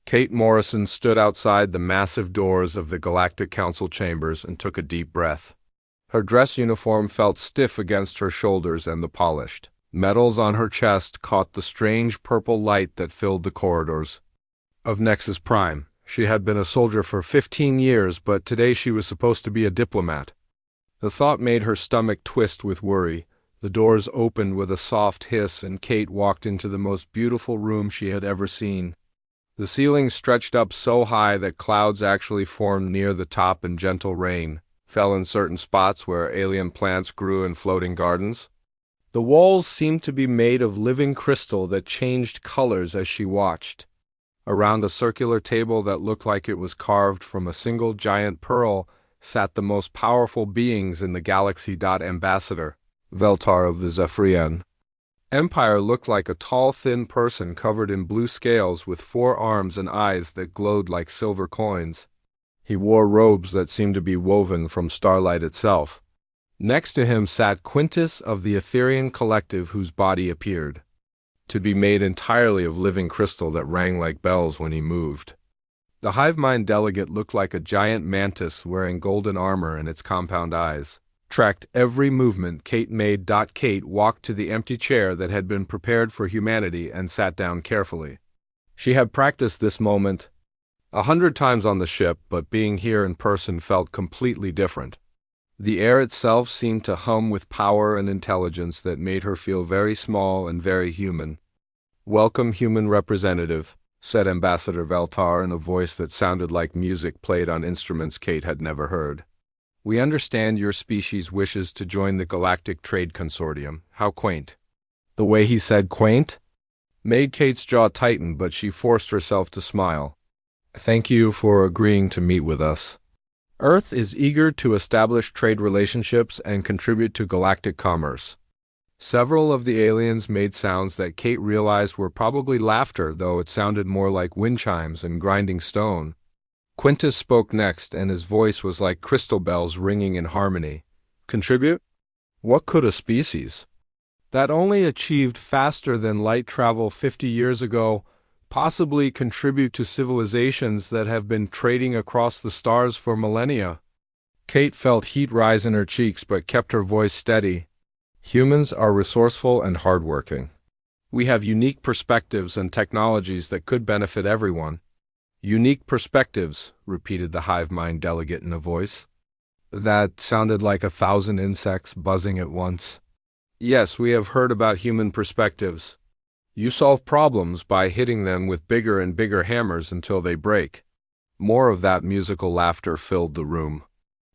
Kate Morrison stood outside the massive doors of the Galactic Council chambers and took a deep breath. Her dress uniform felt stiff against her shoulders, and the polished metals on her chest caught the strange purple light that filled the corridors of Nexus Prime. She had been a soldier for 15 years, but today she was supposed to be a diplomat. The thought made her stomach twist with worry. The doors opened with a soft hiss, and Kate walked into the most beautiful room she had ever seen. The ceiling stretched up so high that clouds actually formed near the top, and gentle rain fell in certain spots where alien plants grew in floating gardens. The walls seemed to be made of living crystal that changed colors as she watched. Around a circular table that looked like it was carved from a single giant pearl sat the most powerful beings in the galaxy. Ambassador Veltar of the Zephyrian Empire looked like a tall, thin person covered in blue scales with 4 arms and eyes that glowed like silver coins. He wore robes that seemed to be woven from starlight itself. Next to him sat Quintus of the Etherean Collective, whose body appeared to be made entirely of living crystal that rang like bells when he moved. The hive mind delegate looked like a giant mantis wearing golden armor, and its compound eyes tracked every movement Kate made. Kate walked to the empty chair that had been prepared for humanity and sat down carefully. She had practiced this moment 100 times on the ship, but being here in person felt completely different. The air itself seemed to hum with power and intelligence that made her feel very small and very human. "Welcome, human representative," said Ambassador Veltar in a voice that sounded like music played on instruments Kate had never heard. "We understand your species wishes to join the Galactic Trade Consortium." How quaint. The way he said quaint made Kate's jaw tighten, but she forced herself to smile. "Thank you for agreeing to meet with us. Earth is eager to establish trade relationships and contribute to galactic commerce." Several of the aliens made sounds that Kate realized were probably laughter, though it sounded more like wind chimes and grinding stone. Quintus spoke next, and his voice was like crystal bells ringing in harmony. "Contribute? What could a species that only achieved faster than light travel 50 years ago possibly contribute to civilizations that have been trading across the stars for millennia?" Kate felt heat rise in her cheeks but kept her voice steady. "Humans are resourceful and hardworking. We have unique perspectives and technologies that could benefit everyone." "Unique perspectives," repeated the hive mind delegate in a voice that sounded like 1,000 insects buzzing at once. "Yes, we have heard about human perspectives. You solve problems by hitting them with bigger and bigger hammers until they break." More of that musical laughter filled the room.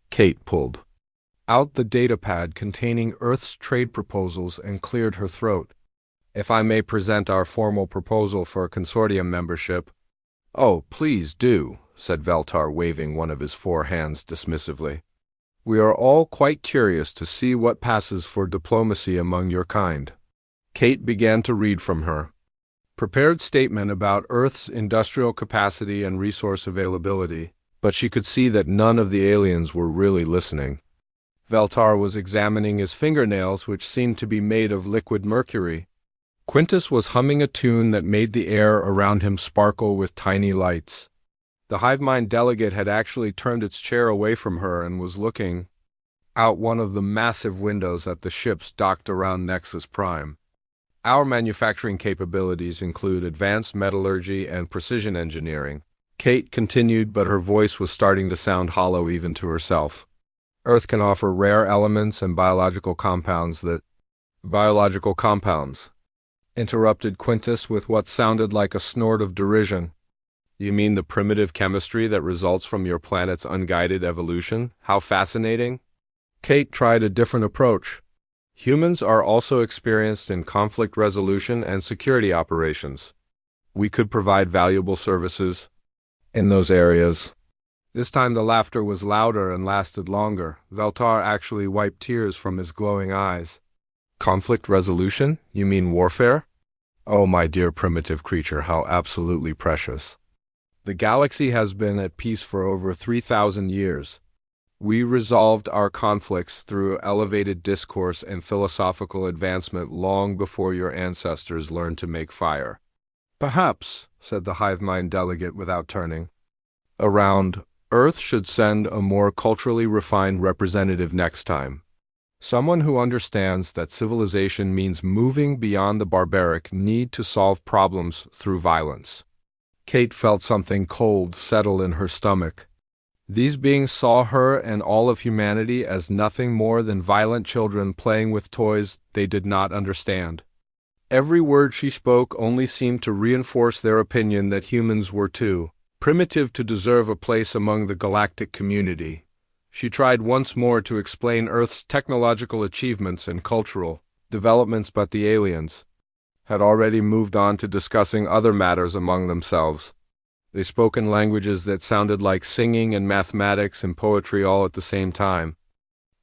Kate pulled out the datapad containing Earth's trade proposals and cleared her throat. "If I may present our formal proposal for consortium membership." "Oh, please do," said Veltar, waving one of his 4 hands dismissively. "We are all quite curious to see what passes for diplomacy among your kind." Kate began to read from her prepared statement about Earth's industrial capacity and resource availability, but she could see that none of the aliens were really listening. Veltar was examining his fingernails, which seemed to be made of liquid mercury. Quintus was humming a tune that made the air around him sparkle with tiny lights. The hive mind delegate had actually turned its chair away from her and was looking out one of the massive windows at the ships docked around Nexus Prime. "Our manufacturing capabilities include advanced metallurgy and precision engineering," Kate continued, but her voice was starting to sound hollow even to herself. "Earth can offer rare elements and biological compounds that—" "Biological compounds," interrupted Quintus with what sounded like a snort of derision. "You mean the primitive chemistry that results from your planet's unguided evolution? How fascinating." Kate tried a different approach. "Humans are also experienced in conflict resolution and security operations. We could provide valuable services in those areas." This time the laughter was louder and lasted longer. Veltar actually wiped tears from his glowing eyes. "Conflict resolution? You mean warfare? Oh, my dear primitive creature, how absolutely precious. The galaxy has been at peace for over 3,000 years. We resolved our conflicts through elevated discourse and philosophical advancement long before your ancestors learned to make fire. Perhaps, said the hive mind delegate without turning. Around, Earth should send a more culturally refined representative next time. Someone who understands that civilization means moving beyond the barbaric need to solve problems through violence. Kate felt something cold settle in her stomach. These beings saw her and all of humanity as nothing more than violent children playing with toys they did not understand. Every word she spoke only seemed to reinforce their opinion that humans were too primitive to deserve a place among the galactic community. She tried once more to explain Earth's technological achievements and cultural developments, but the aliens had already moved on to discussing other matters among themselves. They spoke in languages that sounded like singing and mathematics and poetry all at the same time.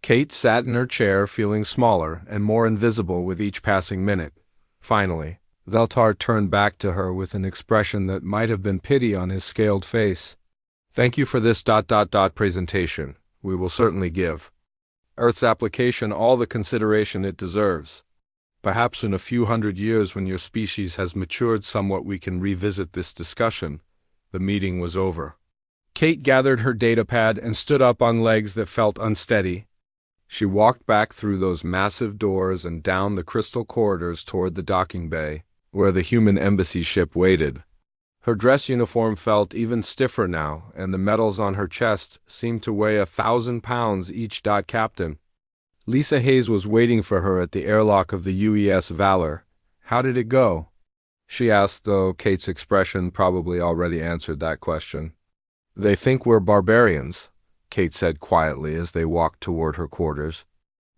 Kate sat in her chair feeling smaller and more invisible with each passing minute. Finally, Veltar turned back to her with an expression that might have been pity on his scaled face. Thank you for this presentation. We will certainly give Earth's application all the consideration it deserves. Perhaps in a few hundred years, when your species has matured somewhat, we can revisit this discussion. The meeting was over. Kate gathered her datapad and stood up on legs that felt unsteady. She walked back through those massive doors and down the crystal corridors toward the docking bay, where the human embassy ship waited. Her dress uniform felt even stiffer now, and the medals on her chest seemed to weigh 1,000 pounds each. Captain Lisa Hayes was waiting for her at the airlock of the UES Valor. How did it go? She asked, though Kate's expression probably already answered that question. They think we're barbarians, Kate said quietly as they walked toward her quarters.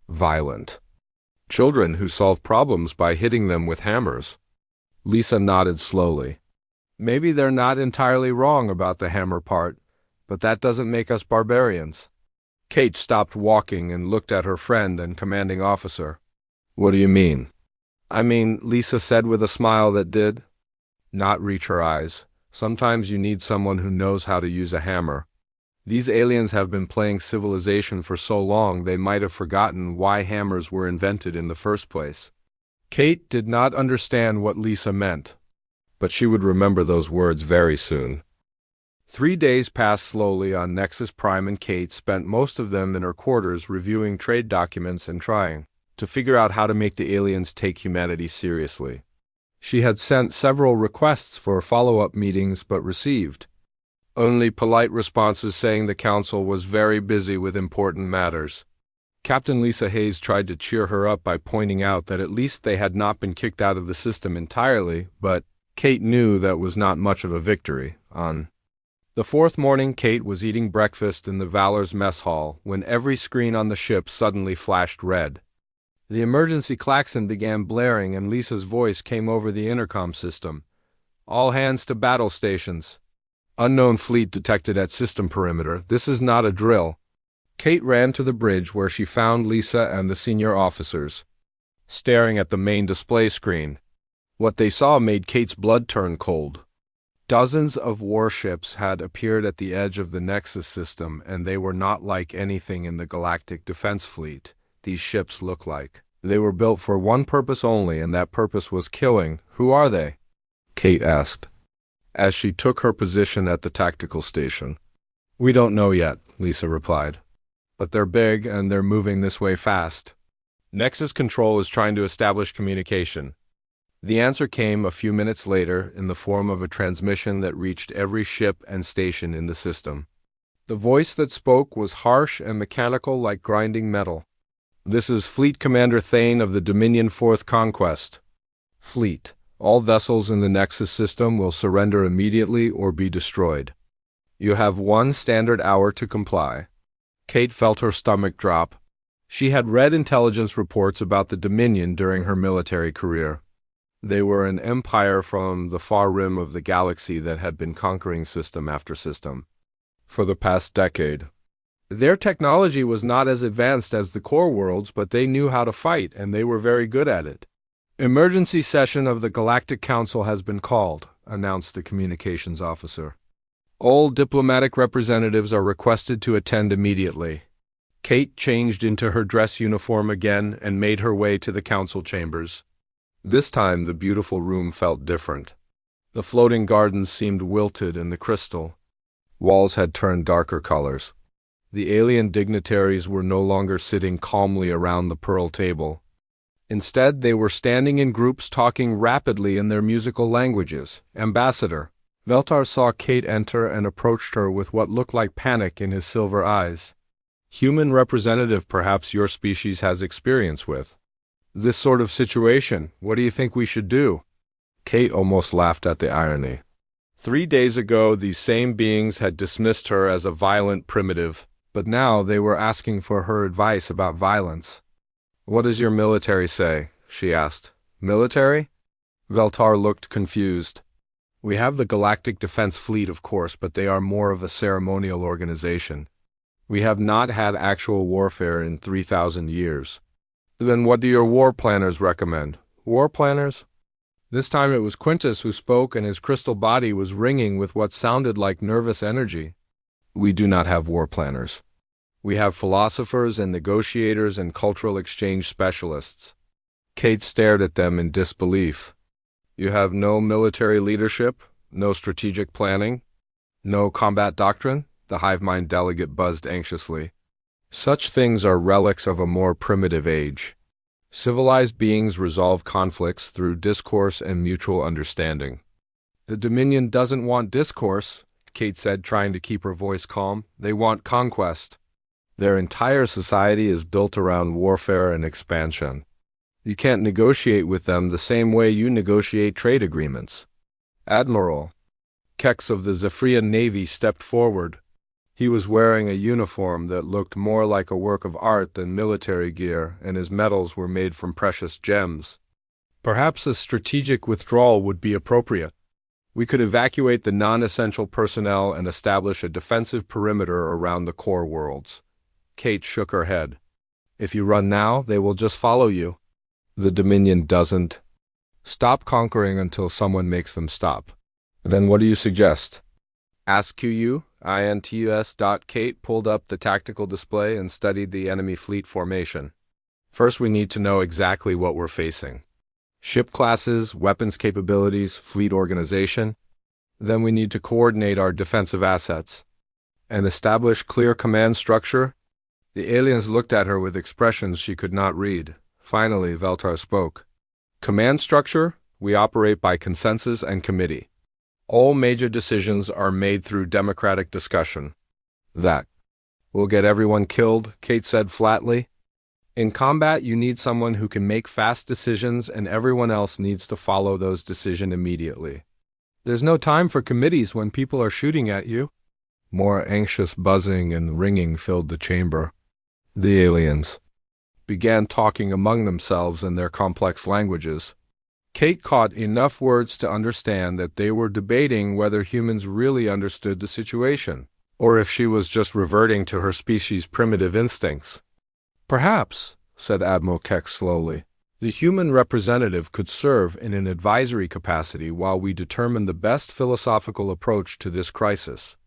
Violent. Children who solve problems by hitting them with hammers. Lisa nodded slowly. Maybe they're not entirely wrong about the hammer part, but that doesn't make us barbarians. Kate stopped walking and looked at her friend and commanding officer. What do you mean? I mean, Lisa said with a smile that did not reach her eyes. Sometimes you need someone who knows how to use a hammer. These aliens have been playing civilization for so long they might have forgotten why hammers were invented in the first place. Kate did not understand what Lisa meant, but she would remember those words very soon. 3 days passed slowly on Nexus Prime, and Kate spent most of them in her quarters reviewing trade documents and trying to figure out how to make the aliens take humanity seriously. She had sent several requests for follow-up meetings but received only polite responses saying the council was very busy with important matters. Captain Lisa Hayes tried to cheer her up by pointing out that at least they had not been kicked out of the system entirely, but Kate knew that was not much of a victory. On the fourth morning, Kate was eating breakfast in the Valor's mess hall when every screen on the ship suddenly flashed red. The emergency klaxon began blaring and Lisa's voice came over the intercom system. All hands to battle stations. Unknown fleet detected at system perimeter. This is not a drill. Kate ran to the bridge where she found Lisa and the senior officers staring at the main display screen. What they saw made Kate's blood turn cold. Dozens of warships had appeared at the edge of the Nexus system, and they were not like anything in the Galactic Defense Fleet. These ships look like they were built for one purpose only, and that purpose was killing. Who are they? Kate asked, as she took her position at the tactical station. We don't know yet, Lisa replied. But they're big and they're moving this way fast. Nexus Control is trying to establish communication. The answer came a few minutes later in the form of a transmission that reached every ship and station in the system. The voice that spoke was harsh and mechanical like grinding metal. This is Fleet Commander Thane of the Dominion 4th Conquest. Fleet. All vessels in the Nexus system will surrender immediately or be destroyed. You have 1 standard hour to comply. Kate felt her stomach drop. She had read intelligence reports about the Dominion during her military career. They were an empire from the far rim of the galaxy that had been conquering system after system for the past decade. Their technology was not as advanced as the core worlds, but they knew how to fight, and they were very good at it. Emergency session of the Galactic Council has been called, announced the communications officer. All diplomatic representatives are requested to attend immediately. Kate changed into her dress uniform again and made her way to the council chambers. This time the beautiful room felt different. The floating gardens seemed wilted in the crystal. Walls had turned darker colors. The alien dignitaries were no longer sitting calmly around the pearl table. Instead, they were standing in groups talking rapidly in their musical languages. Ambassador. Veltar saw Kate enter and approached her with what looked like panic in his silver eyes. Human representative perhaps your species has experience with. This sort of situation, what do you think we should do? Kate almost laughed at the irony. 3 days ago, these same beings had dismissed her as a violent primitive, but now they were asking for her advice about violence. What does your military say? She asked. Military? Veltar looked confused. We have the Galactic Defense Fleet, of course, but they are more of a ceremonial organization. We have not had actual warfare in 3,000 years. Then what do your war planners recommend? War planners? This time it was Quintus who spoke, and his crystal body was ringing with what sounded like nervous energy. We do not have war planners. We have philosophers and negotiators and cultural exchange specialists. Kate stared at them in disbelief. You have no military leadership, no strategic planning, no combat doctrine? The hive mind delegate buzzed anxiously. Such things are relics of a more primitive age. Civilized beings resolve conflicts through discourse and mutual understanding. The Dominion doesn't want discourse, Kate said, trying to keep her voice calm. They want conquest. Their entire society is built around warfare and expansion. You can't negotiate with them the same way you negotiate trade agreements. Admiral Kex of the Zephyrian Navy stepped forward. He was wearing a uniform that looked more like a work of art than military gear, and his medals were made from precious gems. Perhaps a strategic withdrawal would be appropriate. We could evacuate the non-essential personnel and establish a defensive perimeter around the core worlds. Kate shook her head. If you run now, they will just follow you. The Dominion doesn't stop conquering until someone makes them stop. Then what do you suggest? Ask QU. Kate pulled up the tactical display and studied the enemy fleet formation. First, we need to know exactly what we're facing. Ship classes, weapons capabilities, fleet organization. Then we need to coordinate our defensive assets and establish clear command structure. The aliens looked at her with expressions she could not read. Finally, Veltar spoke. Command structure, we operate by consensus and committee. All major decisions are made through democratic discussion. That will get everyone killed, Kate said flatly. In combat, you need someone who can make fast decisions, and everyone else needs to follow those decisions immediately. There's no time for committees when people are shooting at you. More anxious buzzing and ringing filled the chamber. The aliens began talking among themselves in their complex languages. Kate caught enough words to understand that they were debating whether humans really understood the situation, or if she was just reverting to her species' primitive instincts. Perhaps, said Admiral Keck slowly, the human representative could serve in an advisory capacity while we determine the best philosophical approach to this crisis.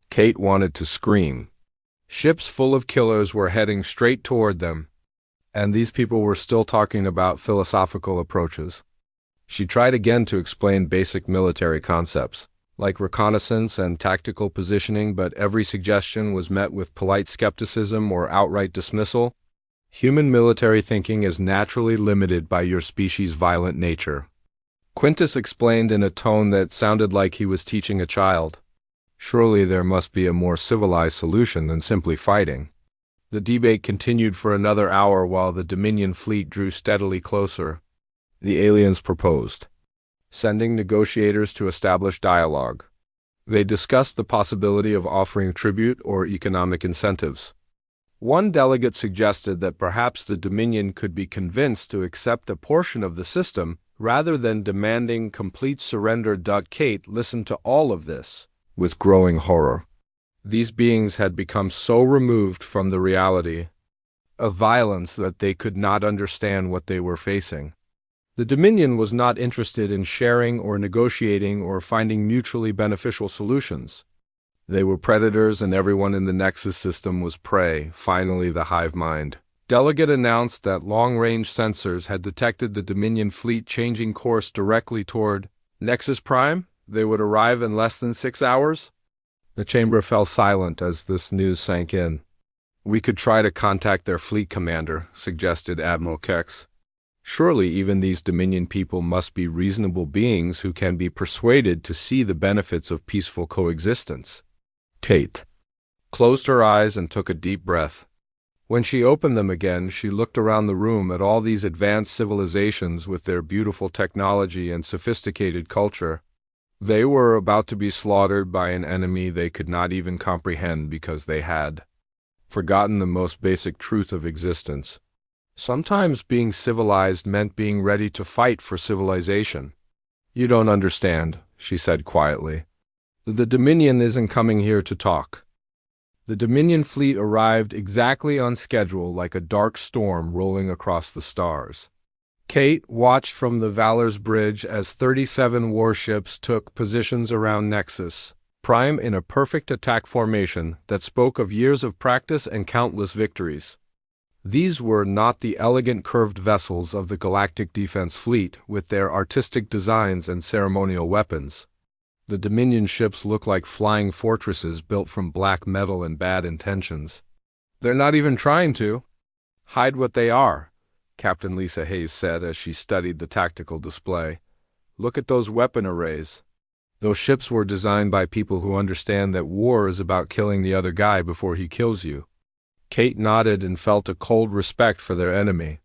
Kate wanted to scream. Ships full of killers were heading straight toward them, and these people were still talking about philosophical approaches. She tried again to explain basic military concepts, like reconnaissance and tactical positioning, but every suggestion was met with polite skepticism or outright dismissal. Human military thinking is naturally limited by your species' violent nature. Quintus explained in a tone that sounded like he was teaching a child. Surely there must be a more civilized solution than simply fighting. The debate continued for another hour while the Dominion fleet drew steadily closer. The aliens proposed sending negotiators to establish dialogue. They discussed the possibility of offering tribute or economic incentives. One delegate suggested that perhaps the Dominion could be convinced to accept a portion of the system rather than demanding complete surrender. Kate listened to all of this with growing horror. These beings had become so removed from the reality of violence that they could not understand what they were facing. The Dominion was not interested in sharing or negotiating or finding mutually beneficial solutions. They were predators, and everyone in the Nexus system was prey. Finally, the hive mind delegate announced that long-range sensors had detected the Dominion fleet changing course directly toward Nexus Prime. They would arrive in less than 6 hours? The chamber fell silent as this news sank in. We could try to contact their fleet commander, suggested Admiral Kex. Surely even these Dominion people must be reasonable beings who can be persuaded to see the benefits of peaceful coexistence. Kate closed her eyes and took a deep breath. When she opened them again, she looked around the room at all these advanced civilizations with their beautiful technology and sophisticated culture. They were about to be slaughtered by an enemy they could not even comprehend because they had forgotten the most basic truth of existence. Sometimes being civilized meant being ready to fight for civilization. You don't understand, she said quietly. The Dominion isn't coming here to talk. The Dominion fleet arrived exactly on schedule, like a dark storm rolling across the stars. Kate watched from the Valor's bridge as 37 warships took positions around Nexus Prime in a perfect attack formation that spoke of years of practice and countless victories. These were not the elegant curved vessels of the Galactic Defense Fleet with their artistic designs and ceremonial weapons. The Dominion ships looked like flying fortresses built from black metal and bad intentions. They're not even trying to hide what they are, Captain Lisa Hayes said as she studied the tactical display. Look at those weapon arrays. Those ships were designed by people who understand that war is about killing the other guy before he kills you. Kate nodded and felt a cold respect for their enemy.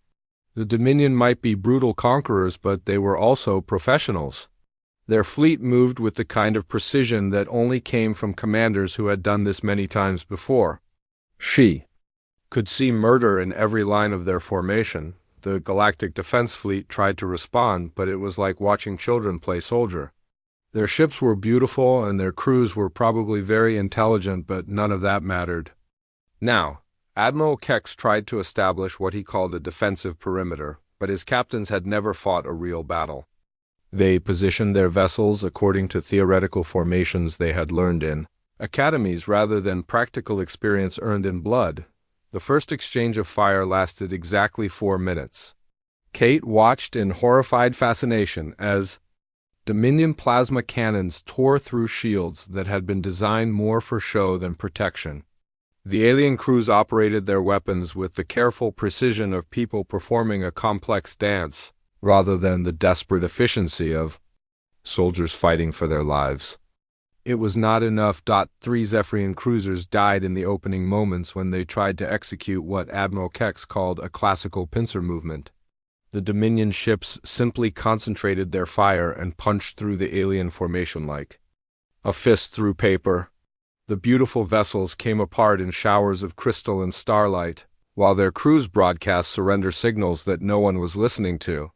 The Dominion might be brutal conquerors, but they were also professionals. Their fleet moved with the kind of precision that only came from commanders who had done this many times before. She could see murder in every line of their formation. The Galactic Defense Fleet tried to respond, but it was like watching children play soldier. Their ships were beautiful and their crews were probably very intelligent, but none of that mattered. Now, Admiral Kex tried to establish what he called a defensive perimeter, but his captains had never fought a real battle. They positioned their vessels according to theoretical formations they had learned in academies rather than practical experience earned in blood. The first exchange of fire lasted exactly 4 minutes. Kate watched in horrified fascination as Dominion plasma cannons tore through shields that had been designed more for show than protection. The alien crews operated their weapons with the careful precision of people performing a complex dance, rather than the desperate efficiency of soldiers fighting for their lives. It was not enough. 3 Zephyrian cruisers died in the opening moments when they tried to execute what Admiral Kex called a classical pincer movement. The Dominion ships simply concentrated their fire and punched through the alien formation like a fist through paper. The beautiful vessels came apart in showers of crystal and starlight, while their crews broadcast surrender signals that no one was listening to.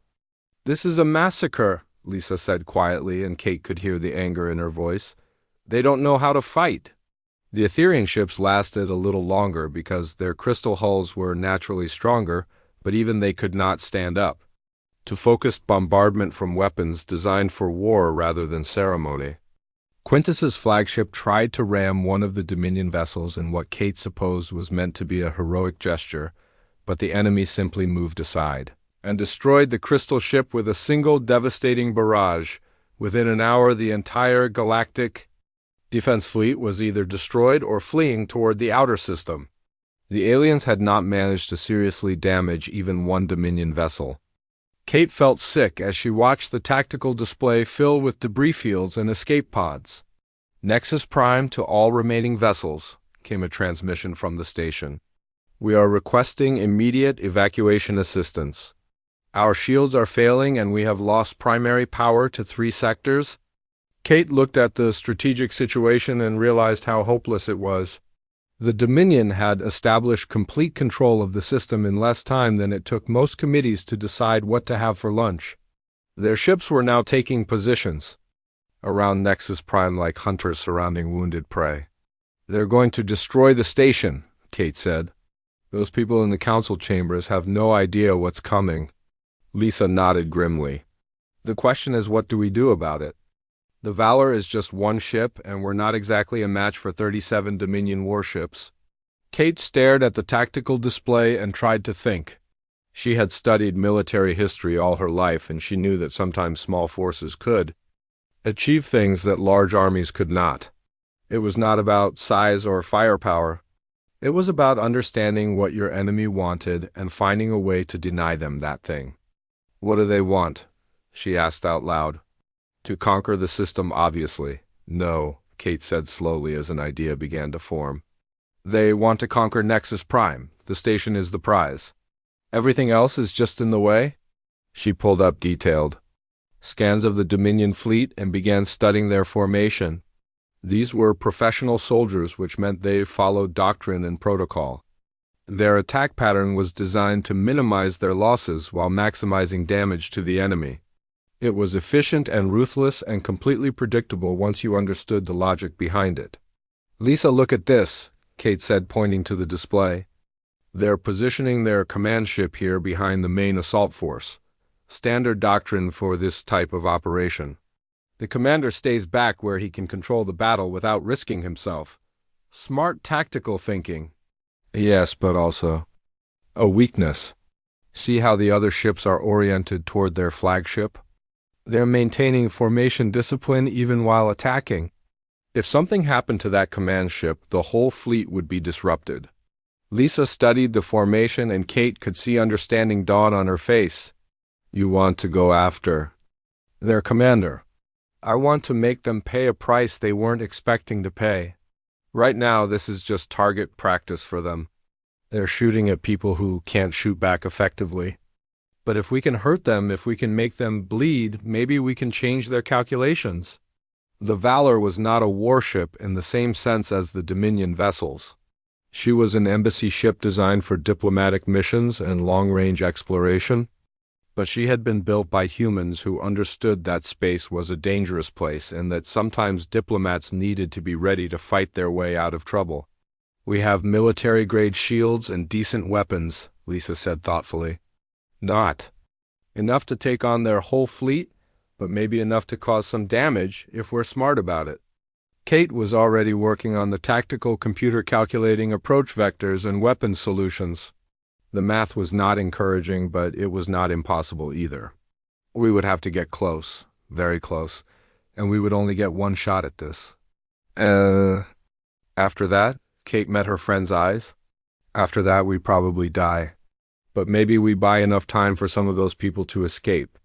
"This is a massacre," Lisa said quietly, and Kate could hear the anger in her voice. "They don't know how to fight." The Etherian ships lasted a little longer because their crystal hulls were naturally stronger, but even they could not stand up to focused bombardment from weapons designed for war rather than ceremony. Quintus's flagship tried to ram one of the Dominion vessels in what Kate supposed was meant to be a heroic gesture, but the enemy simply moved aside and destroyed the crystal ship with a single devastating barrage. Within an hour, the entire Galactic Defense Fleet was either destroyed or fleeing toward the outer system. The aliens had not managed to seriously damage even one Dominion vessel. Kate felt sick as she watched the tactical display fill with debris fields and escape pods. "Nexus Prime to all remaining vessels," came a transmission from the station. "We are requesting immediate evacuation assistance. Our shields are failing and we have lost primary power to 3 sectors." Kate looked at the strategic situation and realized how hopeless it was. The Dominion had established complete control of the system in less time than it took most committees to decide what to have for lunch. Their ships were now taking positions around Nexus Prime like hunters surrounding wounded prey. "They're going to destroy the station," Kate said. "Those people in the council chambers have no idea what's coming." Lisa nodded grimly. "The question is, what do we do about it? The Valor is just one ship, and we're not exactly a match for 37 Dominion warships." Kate stared at the tactical display and tried to think. She had studied military history all her life, and she knew that sometimes small forces could achieve things that large armies could not. It was not about size or firepower. It was about understanding what your enemy wanted and finding a way to deny them that thing. "What do they want?" she asked out loud. "To conquer the system, obviously." "No," Kate said slowly as an idea began to form. "They want to conquer Nexus Prime. The station is the prize. Everything else is just in the way." She pulled up detailed scans of the Dominion fleet and began studying their formation. These were professional soldiers, which meant they followed doctrine and protocol. Their attack pattern was designed to minimize their losses while maximizing damage to the enemy. It was efficient and ruthless and completely predictable once you understood the logic behind it. "Lisa, look at this," Kate said, pointing to the display. "They're positioning their command ship here behind the main assault force. Standard doctrine for this type of operation. The commander stays back where he can control the battle without risking himself. Smart tactical thinking." "Yes, but also a weakness. See how the other ships are oriented toward their flagship? They're maintaining formation discipline even while attacking. If something happened to that command ship, the whole fleet would be disrupted." Lisa studied the formation, and Kate could see understanding dawn on her face. "You want to go after their commander?" "I want to make them pay a price they weren't expecting to pay. Right now, this is just target practice for them. They're shooting at people who can't shoot back effectively. But if we can hurt them, if we can make them bleed, maybe we can change their calculations." The Valor was not a warship in the same sense as the Dominion vessels. She was an embassy ship designed for diplomatic missions and long-range exploration. But she had been built by humans who understood that space was a dangerous place and that sometimes diplomats needed to be ready to fight their way out of trouble. "We have military-grade shields and decent weapons," Lisa said thoughtfully. "Not enough to take on their whole fleet, but maybe enough to cause some damage if we're smart about it." Kate was already working on the tactical computer calculating approach vectors and weapons solutions. The math was not encouraging, but it was not impossible either. "We would have to get close, very close, and we would only get one shot at this." After that, Kate met her friend's eyes. "After that, we'd probably die. But maybe we buy enough time for some of those people to escape.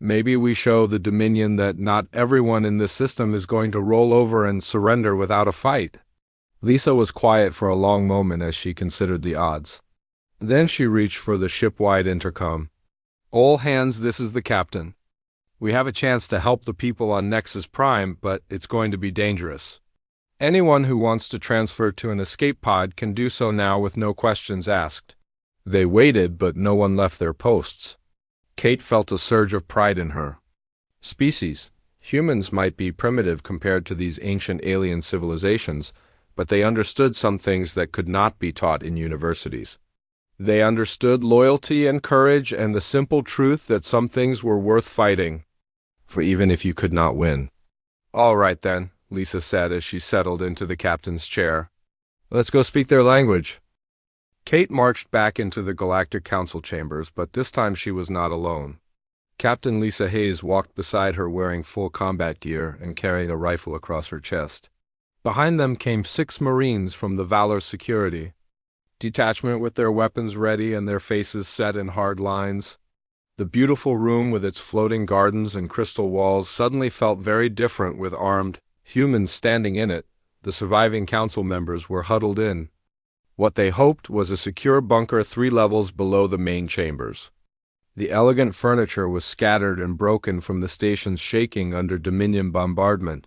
Maybe we show the Dominion that not everyone in this system is going to roll over and surrender without a fight." Lisa was quiet for a long moment as she considered the odds. Then she reached for the ship-wide intercom. "All hands, this is the captain. We have a chance to help the people on Nexus Prime, but it's going to be dangerous. Anyone who wants to transfer to an escape pod can do so now with no questions asked." They waited, but no one left their posts. Kate felt a surge of pride in her species. Humans might be primitive compared to these ancient alien civilizations, but they understood some things that could not be taught in universities. They understood loyalty and courage and the simple truth that some things were worth fighting for even if you could not win. "All right then," Lisa said as she settled into the captain's chair. "Let's go speak their language." Kate marched back into the Galactic Council chambers, but this time she was not alone. Captain Lisa Hayes walked beside her wearing full combat gear and carrying a rifle across her chest. Behind them came 6 Marines from the Valor Security Detachment with their weapons ready and their faces set in hard lines. The beautiful room with its floating gardens and crystal walls suddenly felt very different with armed humans standing in it. The surviving council members were huddled in what they hoped was a secure bunker 3 levels below the main chambers. The elegant furniture was scattered and broken from the station's shaking under Dominion bombardment.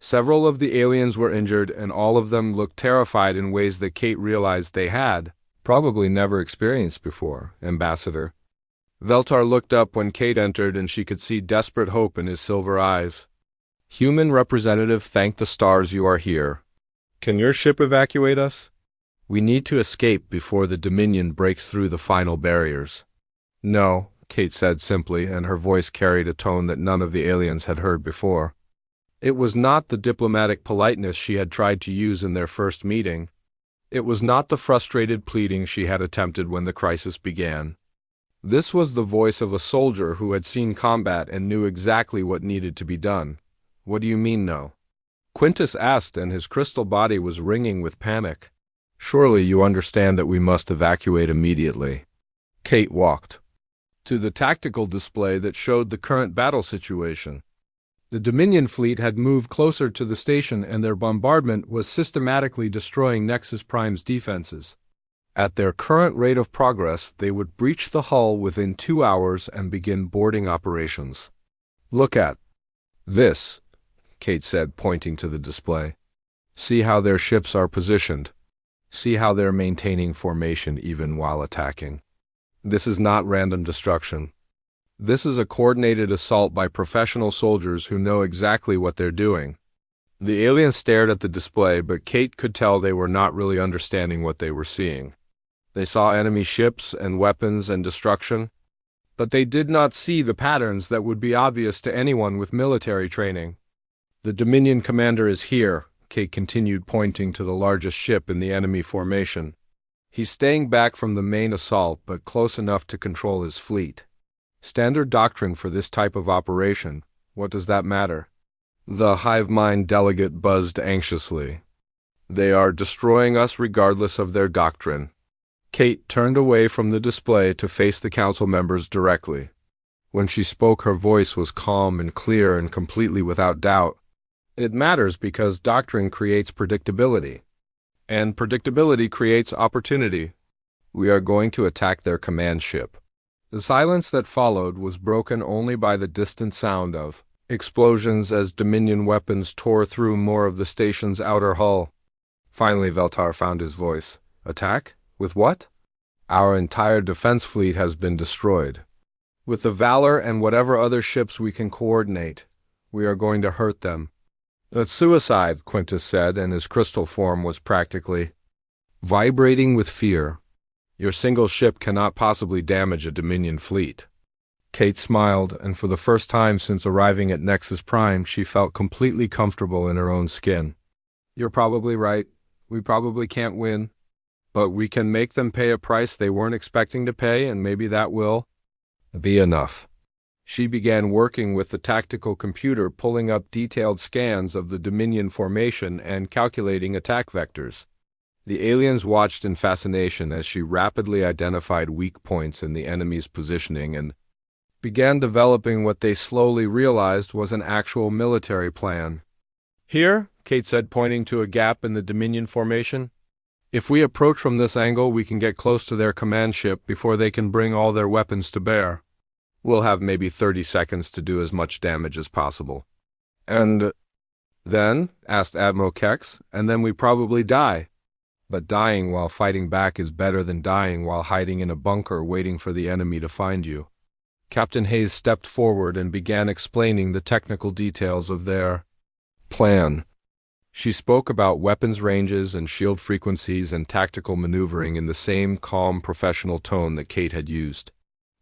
Several of the aliens were injured, and all of them looked terrified in ways that Kate realized they had probably never experienced before. "Ambassador." Veltar looked up when Kate entered, and she could see desperate hope in his silver eyes. "Human representative, thank the stars you are here. Can your ship evacuate us? We need to escape before the Dominion breaks through the final barriers." "No," Kate said simply, and her voice carried a tone that none of the aliens had heard before. It was not the diplomatic politeness she had tried to use in their first meeting. It was not the frustrated pleading she had attempted when the crisis began. This was the voice of a soldier who had seen combat and knew exactly what needed to be done. What do you mean no? Quintus asked, and his crystal body was ringing with panic. Surely you understand that we must evacuate immediately. Kate walked to the tactical display that showed the current battle situation. The Dominion fleet had moved closer to the station, and their bombardment was systematically destroying Nexus Prime's defenses. At their current rate of progress, they would breach the hull within 2 hours and begin boarding operations. Look at this, Kate said, pointing to the display. See how their ships are positioned. See how they're maintaining formation even while attacking. This is not random destruction. This is a coordinated assault by professional soldiers who know exactly what they're doing. The aliens stared at the display, but Kate could tell they were not really understanding what they were seeing. They saw enemy ships and weapons and destruction, but they did not see the patterns that would be obvious to anyone with military training. The Dominion commander is here, Kate continued, pointing to the largest ship in the enemy formation. He's staying back from the main assault, but close enough to control his fleet. Standard doctrine for this type of operation. What does that matter? The hive mind delegate buzzed anxiously. They are destroying us regardless of their doctrine. Kate turned away from the display to face the council members directly. When she spoke, her voice was calm and clear and completely without doubt. It matters because doctrine creates predictability, and predictability creates opportunity. We are going to attack their command ship. The silence that followed was broken only by the distant sound of explosions as Dominion weapons tore through more of the station's outer hull. Finally, Veltar found his voice. Attack? With what? Our entire defense fleet has been destroyed. With the Valor and whatever other ships we can coordinate, we are going to hurt them. That's suicide, Quintus said, and his crystal form was practically vibrating with fear. Your single ship cannot possibly damage a Dominion fleet. Kate smiled, and for the first time since arriving at Nexus Prime, she felt completely comfortable in her own skin. You're probably right. We probably can't win. But we can make them pay a price they weren't expecting to pay, and maybe that will be enough. She began working with the tactical computer, pulling up detailed scans of the Dominion formation and calculating attack vectors. The aliens watched in fascination as she rapidly identified weak points in the enemy's positioning and began developing what they slowly realized was an actual military plan. Here, Kate said, pointing to a gap in the Dominion formation. If we approach from this angle, we can get close to their command ship before they can bring all their weapons to bear. We'll have maybe 30 seconds to do as much damage as possible. And then, asked Admiral Kex, and then we probably die. But dying while fighting back is better than dying while hiding in a bunker waiting for the enemy to find you. Captain Hayes stepped forward and began explaining the technical details of their plan. She spoke about weapons ranges and shield frequencies and tactical maneuvering in the same calm, professional tone that Kate had used.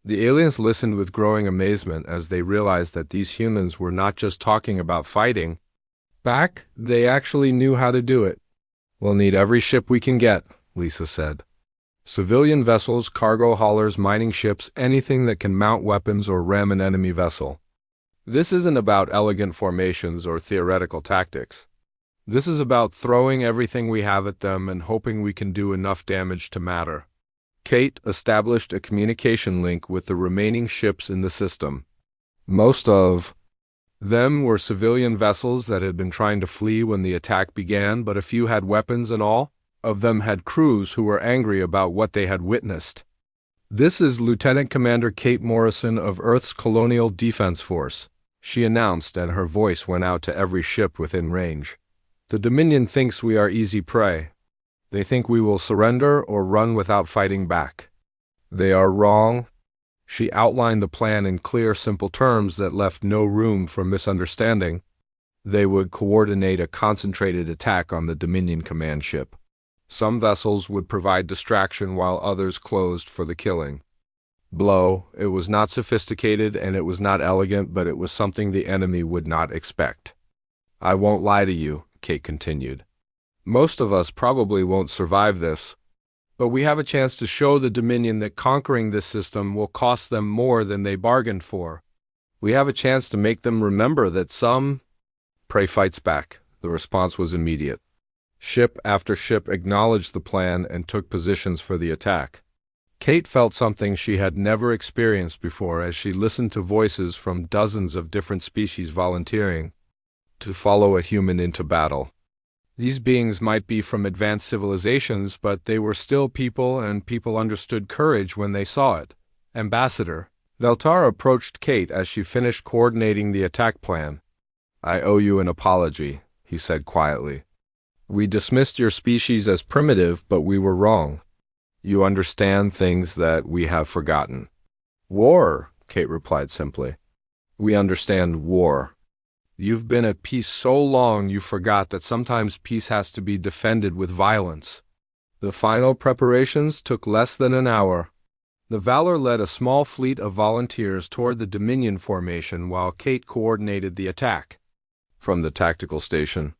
The aliens listened with growing amazement as they realized that these humans were not just talking about fighting back, they actually knew how to do it. We'll need every ship we can get, Lisa said. Civilian vessels, cargo haulers, mining ships, anything that can mount weapons or ram an enemy vessel. This isn't about elegant formations or theoretical tactics. This is about throwing everything we have at them and hoping we can do enough damage to matter. Kate established a communication link with the remaining ships in the system. Most of them were civilian vessels that had been trying to flee when the attack began, but a few had weapons and all of them had crews who were angry about what they had witnessed. This is Lieutenant Commander Kate Morrison of Earth's Colonial Defense Force, she announced, and her voice went out to every ship within range. The Dominion thinks we are easy prey. They think we will surrender or run without fighting back. They are wrong. She outlined the plan in clear, simple terms that left no room for misunderstanding. They would coordinate a concentrated attack on the Dominion command ship. Some vessels would provide distraction while others closed for the killing blow. It was not sophisticated and it was not elegant, but it was something the enemy would not expect. I won't lie to you, Kate continued. Most of us probably won't survive this, but we have a chance to show the Dominion that conquering this system will cost them more than they bargained for. We have a chance to make them remember that some Prey fights back. The response was immediate. Ship after ship acknowledged the plan and took positions for the attack. Kate felt something she had never experienced before as she listened to voices from dozens of different species volunteering to follow a human into battle. These beings might be from advanced civilizations, but they were still people, and people understood courage when they saw it. Ambassador Veltar approached Kate as she finished coordinating the attack plan. "I owe you an apology," he said quietly. "We dismissed your species as primitive, but we were wrong. You understand things that we have forgotten." "War," Kate replied simply. "We understand war. You've been at peace so long you forgot that sometimes peace has to be defended with violence." The final preparations took less than an hour. The Valor led a small fleet of volunteers toward the Dominion formation while Kate coordinated the attack. From the tactical station,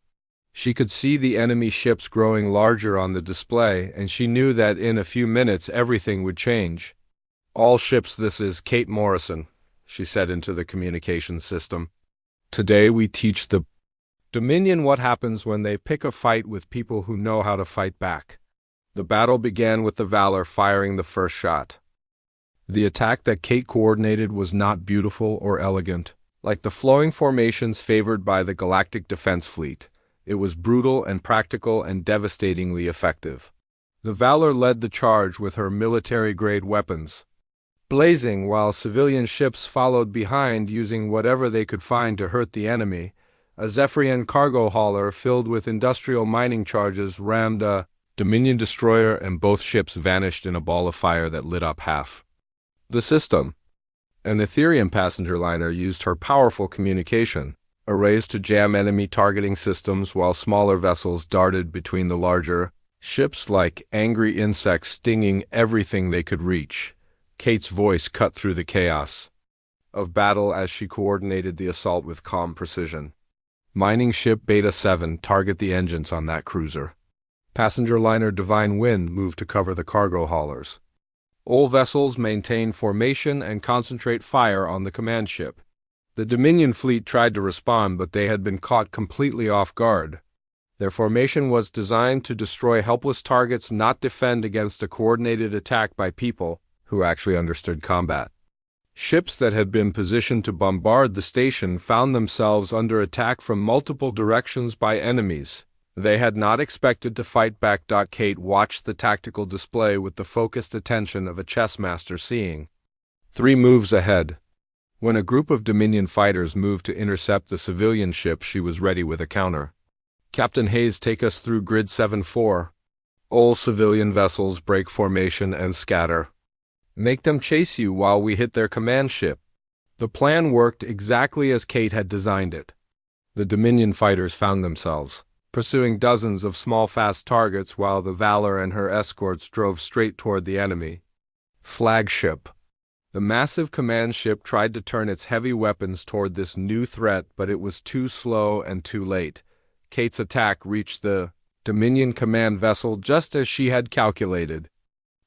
she could see the enemy ships growing larger on the display, and she knew that in a few minutes everything would change. "All ships, this is Kate Morrison," she said into the communications system. "Today we teach the Dominion what happens when they pick a fight with people who know how to fight back." The battle began with the Valor firing the first shot. The attack that Kate coordinated was not beautiful or elegant, like the flowing formations favored by the Galactic Defense Fleet. It was brutal and practical and devastatingly effective. The Valor led the charge with her military-grade weapons, blazing while civilian ships followed behind using whatever they could find to hurt the enemy. A Zephyrian cargo hauler filled with industrial mining charges rammed a Dominion destroyer, and both ships vanished in a ball of fire that lit up half the system. An Ethereum passenger liner used her powerful communication arrays to jam enemy targeting systems while smaller vessels darted between the larger ships like angry insects stinging everything they could reach. Kate's voice cut through the chaos of battle as she coordinated the assault with calm precision. "Mining ship Beta 7, target the engines on that cruiser." Passenger liner Divine Wind moved to cover the cargo haulers. All vessels maintain formation and concentrate fire on the command ship. The Dominion fleet tried to respond, but they had been caught completely off guard. Their formation was designed to destroy helpless targets, not defend against a coordinated attack by people who actually understood combat. Ships that had been positioned to bombard the station found themselves under attack from multiple directions by enemies they had not expected to fight back. Kate watched the tactical display with the focused attention of a chess master seeing 3 moves ahead. When a group of Dominion fighters moved to intercept the civilian ship, she was ready with a counter. "Captain Hayes, take us through grid 7-4. All civilian vessels break formation and scatter. Make them chase you while we hit their command ship." The plan worked exactly as Kate had designed it. The Dominion fighters found themselves pursuing dozens of small fast targets while the Valor and her escorts drove straight toward the enemy flagship. The massive command ship tried to turn its heavy weapons toward this new threat, but it was too slow and too late. Kate's attack reached the Dominion command vessel just as she had calculated.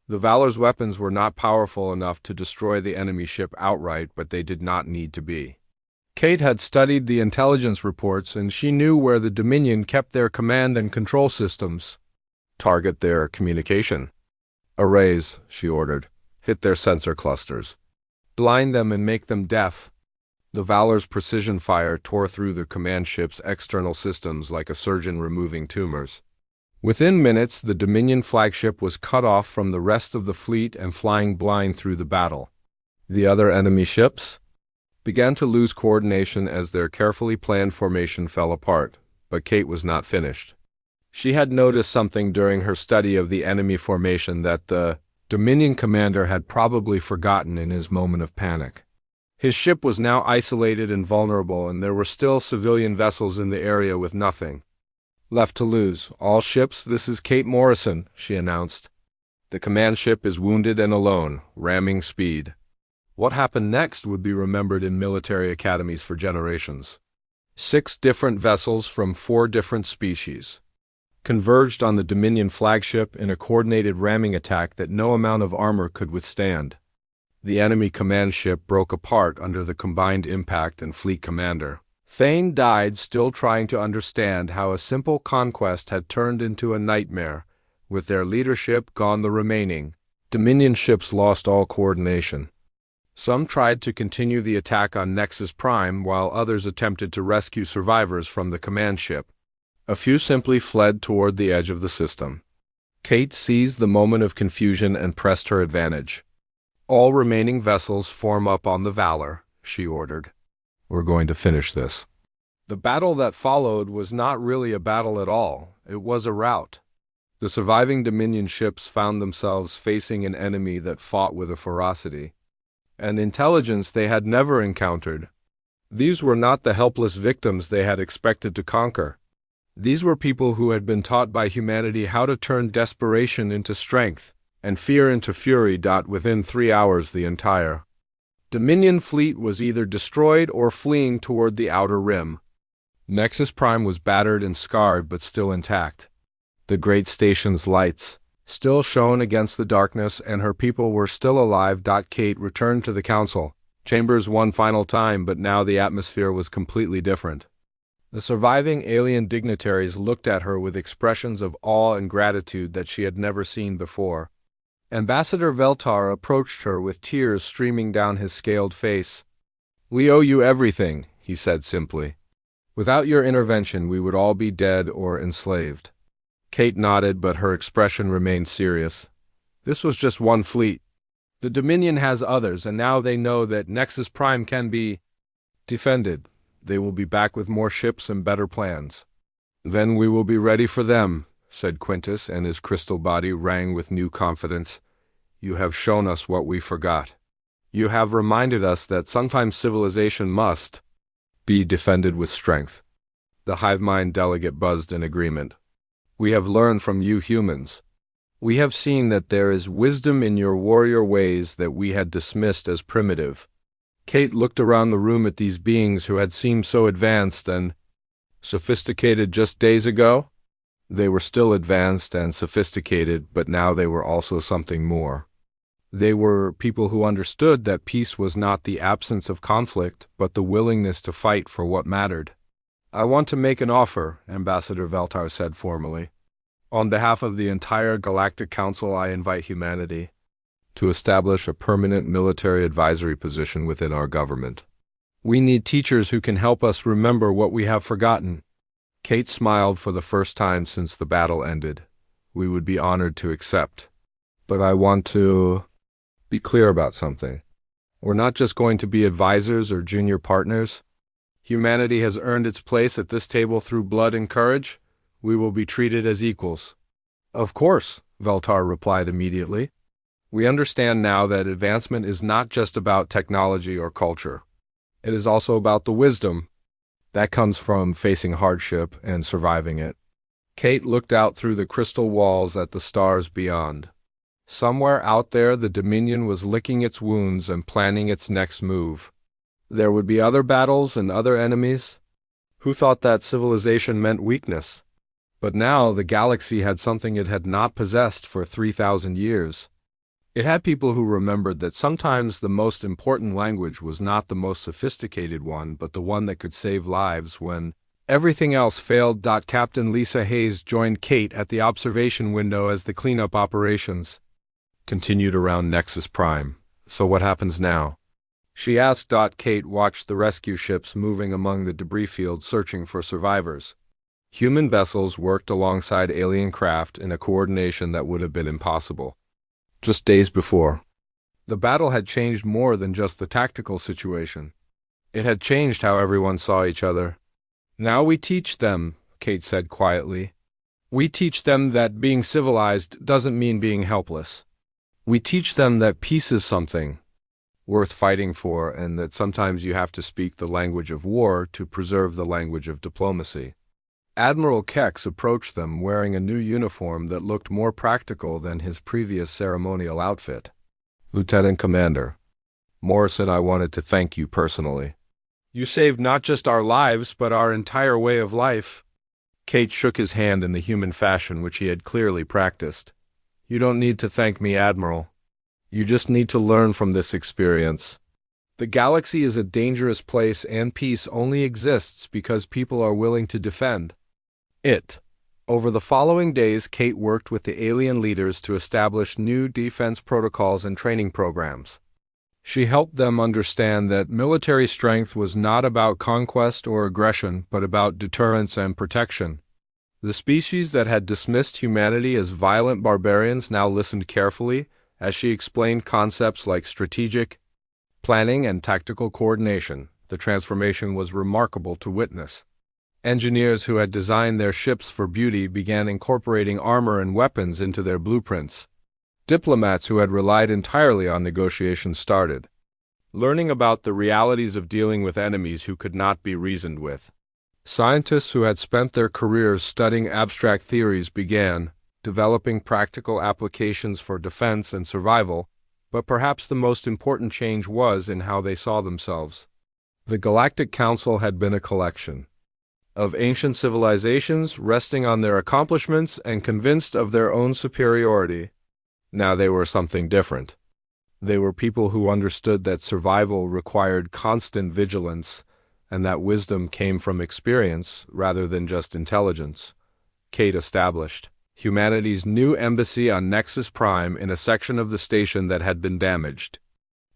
The Valor's weapons were not powerful enough to destroy the enemy ship outright, but they did not need to be. Kate had studied the intelligence reports, and she knew where the Dominion kept their command and control systems. "Target their communication arrays," she ordered. "Hit their sensor clusters. Blind them and make them deaf." The Valor's precision fire tore through the command ship's external systems like a surgeon removing tumors. Within minutes, the Dominion flagship was cut off from the rest of the fleet and flying blind through the battle. The other enemy ships began to lose coordination as their carefully planned formation fell apart, but Kate was not finished. She had noticed something during her study of the enemy formation that the Dominion commander had probably forgotten in his moment of panic. His ship was now isolated and vulnerable, and there were still civilian vessels in the area with nothing left to lose. "All ships, this is Kate Morrison," she announced. "The command ship is wounded and alone, ramming speed." What happened next would be remembered in military academies for generations. 6 different vessels from 4 different species converged on the Dominion flagship in a coordinated ramming attack that no amount of armor could withstand. The enemy command ship broke apart under the combined impact, and fleet commander Thane died still trying to understand how a simple conquest had turned into a nightmare. With their leadership gone, the remaining Dominion ships lost all coordination. Some tried to continue the attack on Nexus Prime, while others attempted to rescue survivors from the command ship. A few simply fled toward the edge of the system. Kate seized the moment of confusion and pressed her advantage. "All remaining vessels form up on the Valor," she ordered. "We're going to finish this." The battle that followed was not really a battle at all. It was a rout. The surviving Dominion ships found themselves facing an enemy that fought with a ferocity and intelligence they had never encountered. These were not the helpless victims they had expected to conquer. These were people who had been taught by humanity how to turn desperation into strength and fear into fury. Within 3 hours, the entire Dominion fleet was either destroyed or fleeing toward the outer rim. Nexus Prime was battered and scarred but still intact. The great station's lights still shone against the darkness, and her people were still alive. Kate returned to the council chambers one final time, but now the atmosphere was completely different. The surviving alien dignitaries looked at her with expressions of awe and gratitude that she had never seen before. Ambassador Veltar approached her with tears streaming down his scaled face. "We owe you everything," he said simply. "Without your intervention, we would all be dead or enslaved." Kate nodded, but her expression remained serious. "This was just one fleet. The Dominion has others, and now they know that Nexus Prime can be defended. They will be back with more ships and better plans. Then we will be ready for them," said Quintus, and his crystal body rang with new confidence. "You have shown us what we forgot. You have reminded us that sometimes civilization must be defended with strength." The hive mind delegate buzzed in agreement. "We have learned from you humans. We have seen that there is wisdom in your warrior ways that we had dismissed as primitive." Kate looked around the room at these beings who had seemed so advanced and sophisticated just days ago. They were still advanced and sophisticated, but now they were also something more. They were people who understood that peace was not the absence of conflict, but the willingness to fight for what mattered. "I want to make an offer," Ambassador Veltar said formally. "On behalf of the entire Galactic Council, I invite humanity to establish a permanent military advisory position within our government. We need teachers who can help us remember what we have forgotten." Kate smiled for the first time since the battle ended. "We would be honored to accept. But I want to be clear about something. We're not just going to be advisors or junior partners. Humanity has earned its place at this table through blood and courage. We will be treated as equals." "Of course," Veltar replied immediately. "We understand now that advancement is not just about technology or culture. It is also about the wisdom that comes from facing hardship and surviving it." Kate looked out through the crystal walls at the stars beyond. Somewhere out there, the Dominion was licking its wounds and planning its next move. There would be other battles and other enemies. Who thought that civilization meant weakness? But now the galaxy had something it had not possessed for 3,000 years. It had people who remembered that sometimes the most important language was not the most sophisticated one, but the one that could save lives when everything else failed. Captain Lisa Hayes joined Kate at the observation window as the cleanup operations continued around Nexus Prime. "So what happens now?" she asked. Kate watched the rescue ships moving among the debris fields searching for survivors. Human vessels worked alongside alien craft in a coordination that would have been impossible just days before. The battle had changed more than just the tactical situation. It had changed how everyone saw each other. "Now we teach them," Kate said quietly. "We teach them that being civilized doesn't mean being helpless. We teach them that peace is something worth fighting for, and that sometimes you have to speak the language of war to preserve the language of diplomacy." Admiral Kex approached them wearing a new uniform that looked more practical than his previous ceremonial outfit. "Lieutenant Commander Morrison, I wanted to thank you personally. You saved not just our lives, but our entire way of life." Kate shook his hand in the human fashion which he had clearly practiced. "You don't need to thank me, Admiral. You just need to learn from this experience The galaxy is a dangerous place and peace only exists because people are willing to defend it. Over the following days, Kate worked with the alien leaders to establish new defense protocols and training programs. She helped them understand that military strength was not about conquest or aggression, but about deterrence and protection. The species that had dismissed humanity as violent barbarians now listened carefully as she explained concepts like strategic planning and tactical coordination. The transformation was remarkable to witness. Engineers who had designed their ships for beauty began incorporating armor and weapons into their blueprints. Diplomats who had relied entirely on negotiation started learning about the realities of dealing with enemies who could not be reasoned with. Scientists who had spent their careers studying abstract theories began developing practical applications for defense and survival, but perhaps the most important change was in how they saw themselves. The Galactic Council had been a collection of ancient civilizations resting on their accomplishments and convinced of their own superiority. Now they were something different. They were people who understood that survival required constant vigilance and that wisdom came from experience rather than just intelligence. Kate established humanity's new embassy on Nexus Prime in a section of the station that had been damaged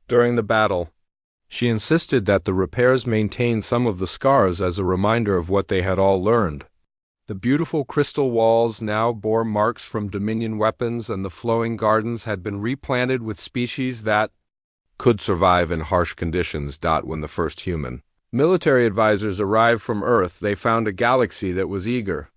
during the battle. She insisted that the repairs maintain some of the scars as a reminder of what they had all learned. The beautiful crystal walls now bore marks from Dominion weapons, and the flowing gardens had been replanted with species that could survive in harsh conditions. When the first human military advisors arrived from Earth, they found a galaxy that was eager